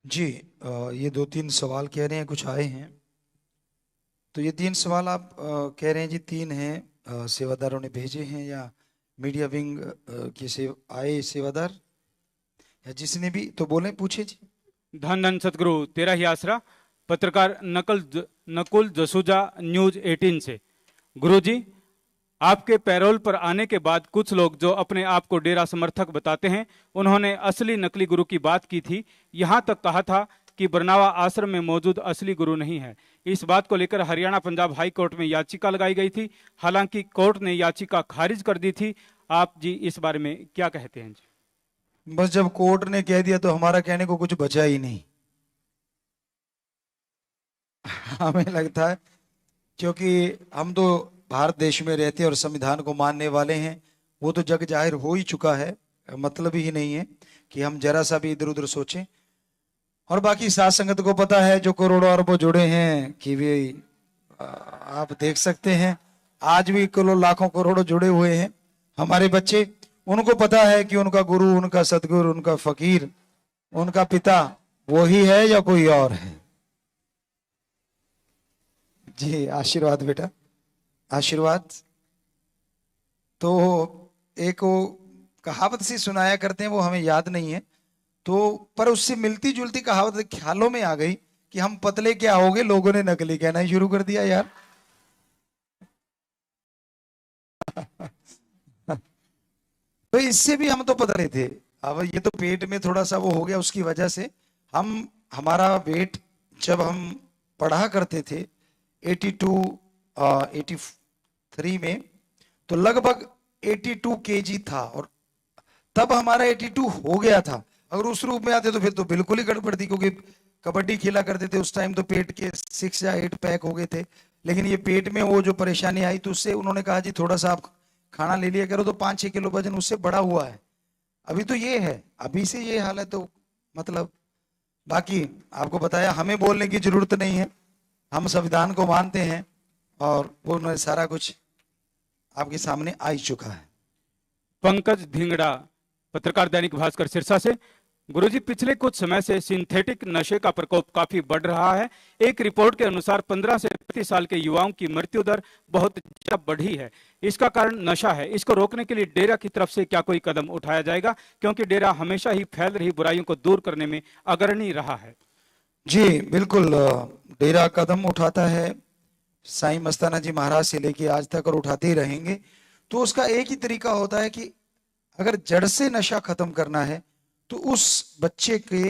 जी। ये दो तीन सवाल कह रहे हैं, कुछ आए हैं। तो ये तीन सवाल आप कह रहे हैं जी, तीन हैं, सेवादारों ने भेजे हैं या मीडिया विंग के से आए सेवादार, या जिसने भी तो बोले, पूछे जी। धन धन सतगुरु तेरा ही आसरा। पत्रकार नकुल जसूजा न्यूज 18 से। गुरुजी, आपके पैरोल पर आने के बाद कुछ लोग जो अपने आप को डेरा समर्थक बताते हैं, उन्होंने असली नकली गुरु की बात की थी। यहां तक कहा था कि बरनावा आश्रम में मौजूद असली गुरु नहीं है। इस बात को लेकर हरियाणा पंजाब हाई कोर्ट में याचिका लगाई गई थी। हालांकि कोर्ट ने याचिका खारिज कर दी थी। आप जी इस बारे में क्या कहते हैं जी? बस जब कोर्ट ने कह दिया तो हमारा कहने को कुछ बचा ही नहीं। हमें लगता है, क्योंकि हम तो भारत देश में रहते हैं और संविधान को मानने वाले हैं, वो तो जग जाहिर हो ही चुका है। मतलब ही नहीं है कि हम जरा सा भी इधर उधर सोचें। और बाकी सात संगत को पता है, जो करोड़ों अरबों जुड़े हैं, कि वे आप देख सकते हैं, आज भी लाखों करोड़ों जुड़े हुए हैं हमारे बच्चे। उनको पता है कि उनका गुरु, उनका सदगुरु, उनका फकीर, उनका पिता वो ही है या कोई और है। जी, आशीर्वाद बेटा, आशीर्वाद। तो एक वो कहावत सी सुनाया करते हैं, वो हमें याद नहीं है, तो पर उससे मिलती जुलती कहावत ख्यालों में आ गई कि हम पतले क्या हो गए, लोगों ने नकली कहना ही शुरू कर दिया यार। तो इससे भी हम तो पतले थे। अब ये तो पेट में थोड़ा सा वो हो गया, उसकी वजह से हम, हमारा वेट जब हम पढ़ा करते थे 82 83 में, तो लगभग 82 केजी था। और तब हमारा 82 हो गया था। अगर उस रूप में आते तो फिर तो बिल्कुल ही गड़बड़ थी, क्योंकि कबड्डी खेला करते थे उस टाइम, तो पेट के 6 या 8 पैक हो गए थे। लेकिन ये पेट में वो जो परेशानी आई, तो उससे उन्होंने कहा जी थोड़ा सा आप खाना ले लिया करो, तो 5-6 किलो वजन उससे बढ़ा हुआ है। अभी तो ये है, अभी से ये हाल है। तो मतलब बाकी आपको बताया, हमें बोलने की जरूरत नहीं है, हम संविधान को मानते हैं, और वो सारा कुछ आपके सामने आ ही चुका है। पंकज धिंगड़ा, पत्रकार दैनिक भास्कर सिरसा से। गुरुजी, पिछले कुछ समय से सिंथेटिक नशे का प्रकोप काफी बढ़ रहा है। एक रिपोर्ट के अनुसार 15 से 35 साल के युवाओं की मृत्यु दर बहुत ज्यादा बढ़ी है। इसका कारण नशा है। इसको रोकने के लिए डेरा की तरफ से क्या कोई कदम उठाया जाएगा? क्योंकि डेरा हमेशा ही फैल रही बुराइयों को दूर करने में अग्रणी रहा है। जी बिल्कुल, डेरा कदम उठाता है, साईं मस्ताना जी महाराज से लेके आज तक, और उठाते ही रहेंगे। तो उसका एक ही तरीका होता है कि अगर जड़ से नशा खत्म करना है, तो उस बच्चे के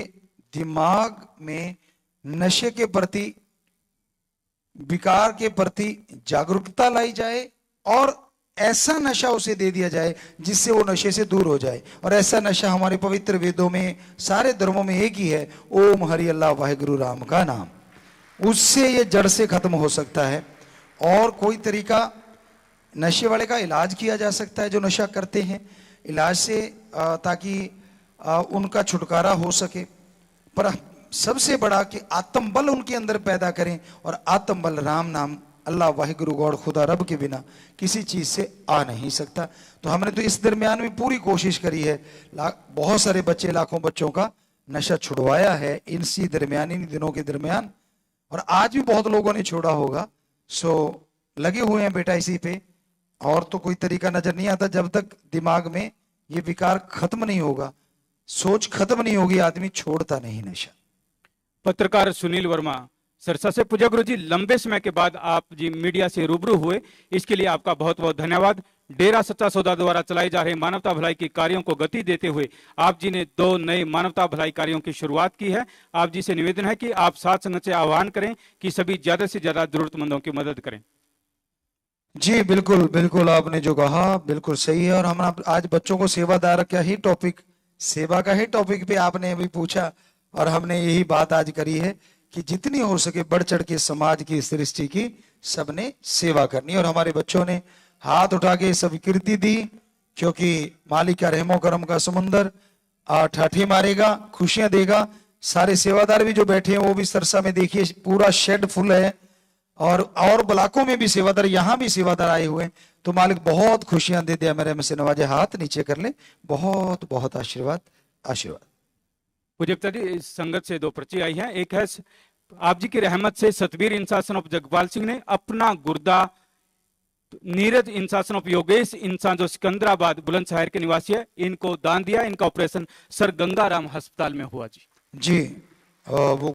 दिमाग में नशे के प्रति, विकार के प्रति जागरूकता लाई जाए, और ऐसा नशा उसे दे दिया जाए जिससे वो नशे से दूर हो जाए। और ऐसा नशा हमारे पवित्र वेदों में, सारे धर्मों में एक ही है, ओम हरि अल्लाह वाहिगुरु राम का नाम। उससे ये जड़ से खत्म हो सकता है। और कोई तरीका, नशे वाले का इलाज किया जा सकता है, जो नशा करते हैं, इलाज से, ताकि उनका छुटकारा हो सके। पर सबसे बड़ा कि आत्म बल उनके अंदर पैदा करें, और आत्म बल राम नाम, अल्लाह वाहिगुरु गॉड खुदा रब के बिना किसी चीज से आ नहीं सकता। तो हमने तो इस दरमियान में पूरी कोशिश करी है, बहुत सारे बच्चे, लाखों बच्चों का नशा छुड़वाया है इसी दरमियान, इन दिनों के दरमियान। और आज भी बहुत लोगों ने छोड़ा होगा। सो लगे हुए हैं बेटा इसी पे। और तो कोई तरीका नजर नहीं आता जब तक दिमाग में ये विकार खत्म नहीं होगा, सोच खत्म नहीं होगी, आदमी छोड़ता नहीं नशा। पत्रकार सुनील वर्मा, सिरसा से। पूज्य गुरु जी, लंबे समय के बाद आप जी मीडिया से रूबरू हुए, इसके लिए आपका बहुत बहुत धन्यवाद। डेरा सच्चा सौदा द्वारा चलाए जा रहे मानवता भलाई के कार्यों को गति देते हुए आप जी ने 2 नए मानवता भलाई कार्यों की शुरुआत की है। आप जी से निवेदन है कि आप साथ संगत से आह्वान करें कि सभी ज्यादा से ज्यादा जरूरतमंदों की मदद करें। जी बिल्कुल बिल्कुल, आपने जो कहा बिल्कुल सही है। और हम आज बच्चों को सेवादार का ही टॉपिक, सेवा का ही टॉपिक पे आपने अभी पूछा, और हमने यही बात आज करी है कि जितनी हो सके बढ़ चढ़ के समाज की, सृष्टि की सबने सेवा करनी। और हमारे बच्चों ने हाथ उठा के स्वीकृति दी, क्योंकि मालिक का रहमो करम का समुंदर ठाठी मारेगा, खुशियां देगा। सारे सेवादार भी जो बैठे हैं, वो भी सरसा में देखिए पूरा शेड फुल है, और ब्लाकों में भी सेवादार, यहां भी सेवादार आए हुए हैं। तो मालिक बहुत खुशियां दे दे, मेरे में से नवाजे। हाथ नीचे कर ले, बहुत बहुत आशीर्वाद, आशीर्वाद। पूज्य पिता जी, इस संगत से 2 पर्ची आई हैं। एक है आप जी की रहमत से सतवीर इंसान ऑफ जगपाल सिंह ने अपना गुर्दा, नीरज इंसान ऑफ योगेश इंसान जो सिकंदराबाद बुलंदशहर के निवासी है, इनको दान दिया। इनका ऑपरेशन सर गंगाराम अस्पताल में हुआ जी। जी वो